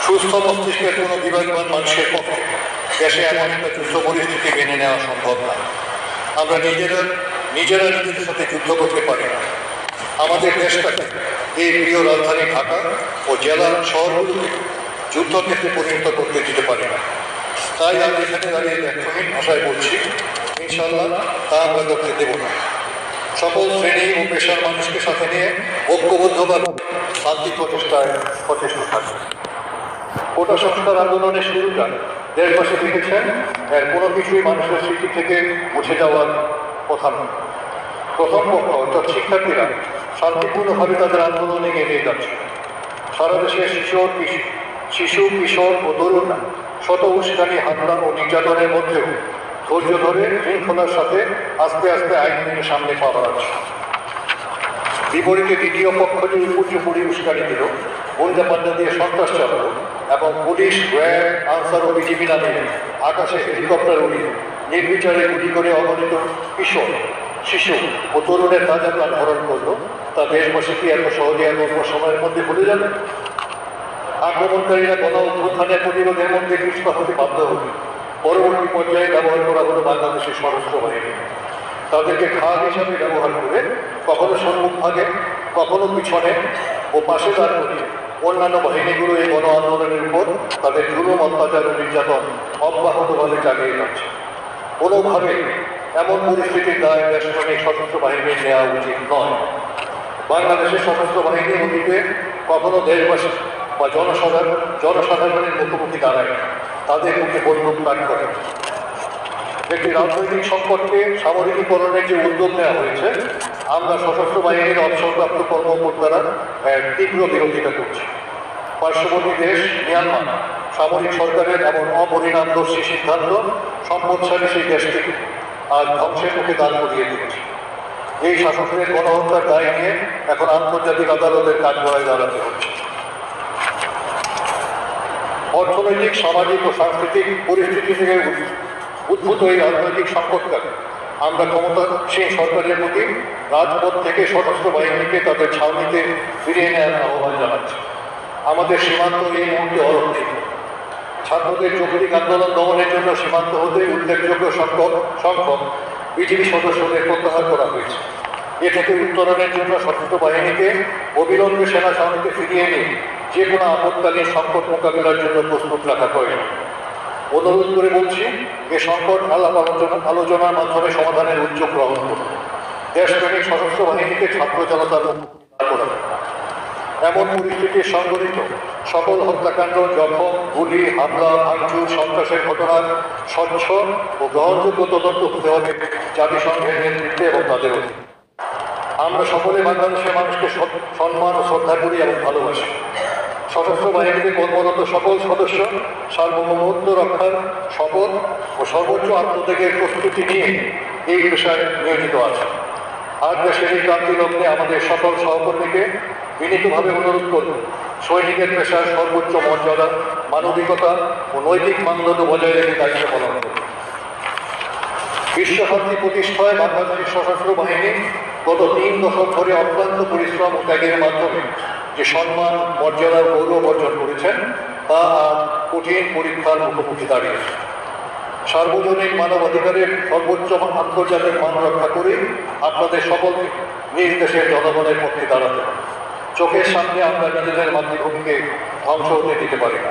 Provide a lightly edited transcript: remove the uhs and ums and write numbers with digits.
সুস্থ মস্তিষ্কের কোনো বিবেকবান মানুষের পক্ষে দেশে এমন একটা যুদ্ধ পরিস্থিতি মেনে নেওয়া সম্ভব না। আমরা নিজেরা নিজেদের সাথে যুদ্ধ করতে পারি না। আমাদের দেশটাকে এই প্রিয় রাজধানী ঢাকা ও জেলা শহরগুলোকে যুদ্ধক্ষেত্রে পরিণত করতে দিতে পারি না। তাই আমি এখানে দাঁড়িয়ে ব্যাখ্যাহীন ভাষায় বলছি, ইনশাল্লাহ তা আমরা করতে দেব না। সকল শ্রেণী ও পেশার মানুষকে সাথে নিয়ে ঐক্যবদ্ধভাবে শান্তি প্রচেষ্টায় সচেষ্ট থাকবে। কোটা সংস্কার আন্দোলনের শুরুটা দেশবাসী দেখেছেন, এর কোনো কিছুই মানুষের স্মৃতি থেকে মুছে যাওয়ার কথা নয়। প্রথম পক্ষ অর্থাৎ শিক্ষার্থীরা শান্তিপূর্ণভাবে তাদের আন্দোলনে এগিয়ে যাচ্ছে। সারা দেশের শিশু কিশোর ও তরুণরা শত উস্কানি হামলা ও নির্যাতনের মধ্যেও ধৈর্য ধরে শৃঙ্খলার সাথে আস্তে আস্তে আইন মেনে সামনে পা বাড়াচ্ছে। বিপরীতে দ্বিতীয় পক্ষ যে উপর্যুপরি উস্কানি দিল, গুন্ডা পাল্টা দিয়ে সন্ত্রাস চালালো এবং পুলিশ, র্যাব, আনসার ও বিজিবি নামে আকাশে হেলিকপ্টার উড়িয়ে নির্বিচারে গুলি করে অগণিত কিশোর, শিশু ও তরুণের তাজা প্রাণ হরণ করলো, তা দেশবাসী কি এত সহজে অল্প সময়ের মধ্যে ভুলে যাবে? আক্রমণকারীরা গণ অভ্যুত্থানের প্রতিরোধের মধ্যে পিছপা হতে বাধ্য হবে। পরবর্তী পর্যায়ে ব্যবহার করা হলো বাংলাদেশের সশস্ত্র বাহিনী। তাদেরকে খাদ হিসাবে ব্যবহার করে কখনো সম্মুখভাগে, কখনো পিছনে ও পাশে দাঁড় করিয়ে অন্যান্য বাহিনীগুলো এই গণ আন্দোলনের উপর তাদের জুলুম, অত্যাচার ও নির্যাতন অব্যাহতভাবে চালিয়ে যাচ্ছে। কোনোভাবে এমন পরিস্থিতির দায় দেশপ্রেমিক সশস্ত্র বাহিনীর নেওয়া উচিত নয়। বাংলাদেশের সশস্ত্র বাহিনী অতীতে কখনো দেশবাসী বা জনসাধারণের মুখোমুখি দাঁড়ায়, তাদের মুখে বন্দুক তাক করে। একটি রাজনৈতিক সংকটকে সামরিকীকরণের যে উদ্যোগ নেওয়া হয়েছে, আমরা সশস্ত্র বাহিনীর অবসরপ্রাপ্ত কর্মকর্তারা তীব্র বিরোধিতা করছি। পার্শ্ববর্তী দেশ মিয়ানমার সামরিক সরকারের এমন অপরিণামদর্শী সিদ্ধান্ত সম্পদশালী সেই দেশটিকে আজ ধ্বংসের মুখে দাঁড় করিয়ে দিয়েছে। এই শাসকের গণহত্যার দায় নিয়ে এখন আন্তর্জাতিক আদালতের কাঠগড়ায় দাঁড়াতে হচ্ছে। অর্থনৈতিক, সামাজিক ও সাংস্কৃতিক পরিস্থিতি থেকে উদ্ভূত এই রাজনৈতিক সংকটকালে আমরা ক্ষমতাসীন সরকারের প্রতি রাজপথ থেকে সশস্ত্র বাহিনীকে তাদের ছাউনিতে ফিরিয়ে নেওয়ার আহ্বান জানাচ্ছি। আমাদের সীমান্ত এই মুহূর্তে অরক্ষিত। ছাত্রদের যৌক্তিক আন্দোলন দমনের জন্য সীমান্ত হতে উল্লেখযোগ্য সংখ্যক বিজিবি সদস্যদের প্রত্যাহার করা হয়েছে। এ থেকে উত্তরণের জন্য সশস্ত্র বাহিনীকে অবিলম্বে সেনা ছাউনিতে ফিরিয়ে নিয়ে যে কোনো আপৎকালীন সংকট মোকাবিলার জন্য প্রস্তুত রাখা প্রয়োজন। অনুরোধ করে বলছি, এ সংকট আলোচনার মাধ্যমে সমাধানের উদ্যোগ গ্রহণ করুন। দেশপ্রেমিক সশস্ত্র বাহিনীকে ছাত্র জনতার এমন পরিস্থিতি সংঘটিত সকল হত্যাকাণ্ড, জখম, গুলি, হামলা, ভাঙচুর, সন্ত্রাসের ঘটনার স্বচ্ছ ও গ্রহণযোগ্য তদন্ত হতে হবে জাতিসংঘের নেতৃত্বে এবং তাদের অধীনে। আমরা সকলে বাংলাদেশের মানুষকে সম্মান ও শ্রদ্ধা করি এবং ভালোবাসি। সশস্ত্র বাহিনীতে কর্মরত সকল সদস্য সার্বভৌমত্ব রক্ষার শপথ ও সর্বোচ্চ আত্মত্যাগের প্রস্তুতি নিয়ে এই পেশায় নিয়োজিত আছে। আজ দেশের এই ক্রান্তি লগ্নে আমাদের সকল সহকর্মীকে বিনীতভাবে অনুরোধ করব, সৈনিকের পেশার সর্বোচ্চ মর্যাদা, মানবিকতা ও নৈতিক মানদণ্ড বজায় রেখে দায়িত্ব পালন করব। বিশ্বশান্তি প্রতিষ্ঠায় বাংলাদেশের সশস্ত্র বাহিনী গত 3 দশক ধরে অক্লান্ত পরিশ্রম ও ত্যাগের মাধ্যমে যে সম্মান, মর্যাদা, গৌরব অর্জন করেছেন, তা কঠিন পরীক্ষার মুখোমুখি দাঁড়িয়েছে। সার্বজনীন মানবাধিকারের সর্বোচ্চ আন্তর্জাতিক মান রক্ষা করে আপনাদের সকলকে নিজ দেশের জনগণের পক্ষে দাঁড়াতে হবে। চোখের সামনে আমরা নিজেদের মাতৃভূমিকে ধ্বংস হতে দিতে পারি না।